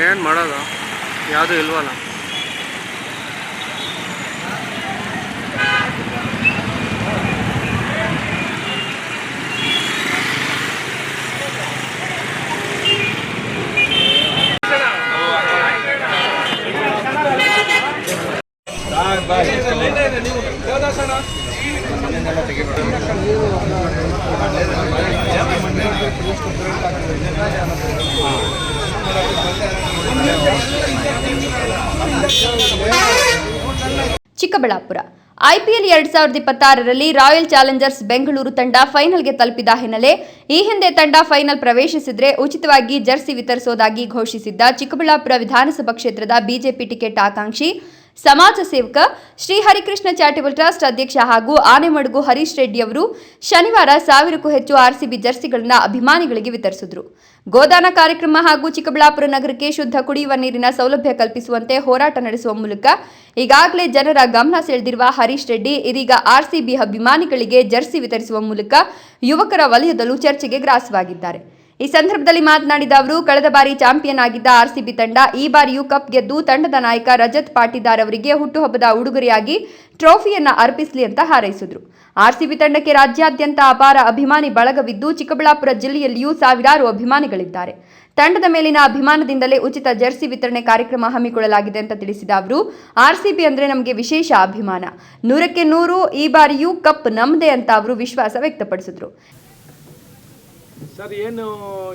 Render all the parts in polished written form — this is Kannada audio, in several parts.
ಏನು ಮಾಡೋದು, ಯಾವುದೂ ಇಲ್ವಲ್ಲ. ಚಿಕ್ಕಬಳ್ಳಾಪುರ ಐಪಿಎಲ್ 2026ರಲ್ಲಿ ರಾಯಲ್ ಚಾಲೆಂಜರ್ಸ್ ಬೆಂಗಳೂರು ತಂಡ ಫೈನಲ್ಗೆ ತಲುಪಿದ ಹಿನ್ನೆಲೆ ಈ ಹಿಂದೆ ತಂಡ ಫೈನಲ್ ಪ್ರವೇಶಿಸಿದ್ರೆ ಉಚಿತವಾಗಿ ಜರ್ಸಿ ವಿತರಿಸುವುದಾಗಿ ಘೋಷಿಸಿದ್ದ ಚಿಕ್ಕಬಳ್ಳಾಪುರ ವಿಧಾನಸಭಾ ಕ್ಷೇತ್ರದ ಬಿಜೆಪಿ ಟಿಕೆಟ್ ಆಕಾಂಕ್ಷಿ ಸಮಾಜ ಸೇವಕ ಶ್ರೀ ಹರಿಕೃಷ್ಣ ಚಾರಿಟಬಲ್ ಟ್ರಸ್ಟ್ ಅಧ್ಯಕ್ಷ ಹಾಗೂ ಆನೆಮಡುಗು ಹರೀಶ್ ರೆಡ್ಡಿ ಅವರು ಶನಿವಾರ 1000ಕ್ಕೂ ಹೆಚ್ಚು ಆರ್ಸಿಬಿ ಜರ್ಸಿಗಳನ್ನು ಅಭಿಮಾನಿಗಳಿಗೆ ವಿತರಿಸಿದರು. ಗೋದಾನ ಕಾರ್ಯಕ್ರಮ ಹಾಗೂ ಚಿಕ್ಕಬಳ್ಳಾಪುರ ನಗರಕ್ಕೆ ಶುದ್ಧ ಕುಡಿಯುವ ನೀರಿನ ಸೌಲಭ್ಯ ಕಲ್ಪಿಸುವಂತೆ ಹೋರಾಟ ನಡೆಸುವ ಮೂಲಕ ಈಗಾಗಲೇ ಜನರ ಗಮನ ಸೆಳೆದಿರುವ ಹರೀಶ್ ರೆಡ್ಡಿ ಇದೀಗ ಆರ್ಸಿಬಿ ಅಭಿಮಾನಿಗಳಿಗೆ ಜರ್ಸಿ ವಿತರಿಸುವ ಮೂಲಕ ಯುವಕರ ವಲಯದಲ್ಲೂ ಚರ್ಚೆಗೆ ಗ್ರಾಸವಾಗಿದ್ದಾರೆ. ಈ ಸಂದರ್ಭದಲ್ಲಿ ಮಾತನಾಡಿದ ಅವರು, ಕಳೆದ ಬಾರಿ ಚಾಂಪಿಯನ್ ಆಗಿದ್ದ ಆರ್ಸಿಬಿ ತಂಡ ಈ ಬಾರಿಯೂ ಕಪ್ ಗೆದ್ದು ತಂಡದ ನಾಯಕ ರಜತ್ ಪಾಟಿದಾರ್ ಅವರಿಗೆ ಹುಟ್ಟುಹಬ್ಬದ ಉಡುಗೊರೆಯಾಗಿ ಟ್ರೋಫಿಯನ್ನ ಅರ್ಪಿಸಲಿ ಅಂತ ಹಾರೈಸಿದರು. ಆರ್ಸಿಬಿ ತಂಡಕ್ಕೆ ರಾಜ್ಯಾದ್ಯಂತ ಅಪಾರ ಅಭಿಮಾನಿ ಬಳಗವಿದ್ದು ಚಿಕ್ಕಬಳ್ಳಾಪುರ ಜಿಲ್ಲೆಯಲ್ಲಿಯೂ ಸಾವಿರಾರು ಅಭಿಮಾನಿಗಳಿದ್ದಾರೆ. ತಂಡದ ಮೇಲಿನ ಅಭಿಮಾನದಿಂದಲೇ ಉಚಿತ ಜರ್ಸಿ ವಿತರಣೆ ಕಾರ್ಯಕ್ರಮ ಹಮ್ಮಿಕೊಳ್ಳಲಾಗಿದೆ ಅಂತ ತಿಳಿಸಿದ ಅವರು, ಆರ್ಸಿಬಿ ಅಂದ್ರೆ ನಮಗೆ ವಿಶೇಷ ಅಭಿಮಾನ, 100ಕ್ಕೆ 100 ಈ ಬಾರಿಯೂ ಕಪ್ ನಮ್ಮದೇ ಅಂತ ಅವರು ವಿಶ್ವಾಸ ವ್ಯಕ್ತಪಡಿಸಿದರು. ಸರ್, ಏನು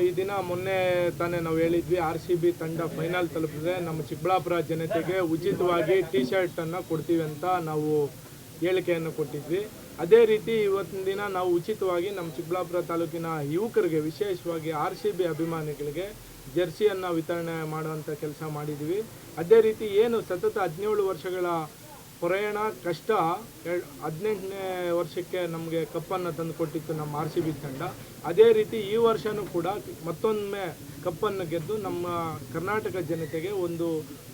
ಈ ದಿನ ಮೊನ್ನೆ ತಾನೇ ನಾವು ಹೇಳಿದ್ವಿ, ಆರ್ಸಿಬಿ ತಂಡ ಫೈನಲ್ ತಲುಪಿದ್ರೆ ನಮ್ಮ ಚಿಕ್ಕಬಳ್ಳಾಪುರ ಜನತೆಗೆ ಉಚಿತವಾಗಿ ಟಿ ಶರ್ಟನ್ನು ಕೊಡ್ತೀವಿ ಅಂತ ನಾವು ಹೇಳಿಕೆಯನ್ನು ಕೊಟ್ಟಿದ್ವಿ. ಅದೇ ರೀತಿ ಇವತ್ತಿನ ದಿನ ನಾವು ಉಚಿತವಾಗಿ ನಮ್ಮ ಚಿಕ್ಕಬಳ್ಳಾಪುರ ತಾಲೂಕಿನ ಯುವಕರಿಗೆ, ವಿಶೇಷವಾಗಿ ಆರ್ಸಿಬಿ ಅಭಿಮಾನಿಗಳಿಗೆ ಜರ್ಸಿಯನ್ನು ವಿತರಣೆ ಮಾಡುವಂಥ ಕೆಲಸ ಮಾಡಿದ್ವಿ. ಅದೇ ರೀತಿ ಏನು ಸತತ 17 ವರ್ಷಗಳ ಪ್ರಯಾಣ ಕಷ್ಟ, 18ನೇ ವರ್ಷಕ್ಕೆ ನಮಗೆ ಕಪ್ಪನ್ನು ತಂದು ಕೊಟ್ಟಿತ್ತು ನಮ್ಮ ಆರ್ಸಿಬಿ ತಂಡ. ಅದೇ ರೀತಿ ಈ ವರ್ಷವೂ ಕೂಡ ಮತ್ತೊಮ್ಮೆ ಕಪ್ಪನ್ನು ಗೆದ್ದು ನಮ್ಮ ಕರ್ನಾಟಕ ಜನತೆಗೆ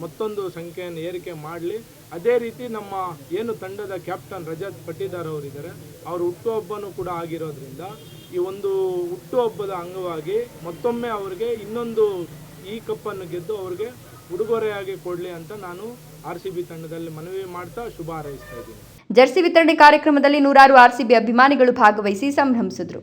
ಮತ್ತೊಂದು ಸಂಖ್ಯೆಯನ್ನು ಏರಿಕೆ ಮಾಡಲಿ. ಅದೇ ರೀತಿ ನಮ್ಮ ಏನು ತಂಡದ ಕ್ಯಾಪ್ಟನ್ ರಜತ್ ಪಾಟಿದಾರ್ ಅವರಿದ್ದಾರೆ, ಅವರು ಹುಟ್ಟುಹಬ್ಬನೂ ಕೂಡ ಆಗಿರೋದ್ರಿಂದ ಈ ಒಂದು ಹುಟ್ಟುಹಬ್ಬದ ಅಂಗವಾಗಿ ಮತ್ತೊಮ್ಮೆ ಅವರಿಗೆ ಈ ಕಪ್ಪನ್ನು ಗೆದ್ದು ಅವರಿಗೆ ಉಡುಗೊರೆಯಾಗಿ ಕೊಡಲಿ ಅಂತ ನಾನು ಆರ್ಸಿಬಿ ತಂಡದಲ್ಲಿ ಮನವಿ ಮಾಡ್ತಾ ಶುಭ ಹಾರೈಸ್ತಾ ಇದ್ದೀನಿ. ಜರ್ಸಿ ವಿತರಣೆ ಕಾರ್ಯಕ್ರಮದಲ್ಲಿ ನೂರಾರು ಆರ್ಸಿಬಿ ಅಭಿಮಾನಿಗಳು ಭಾಗವಹಿಸಿ ಸಂಭ್ರಮಿಸಿದರು.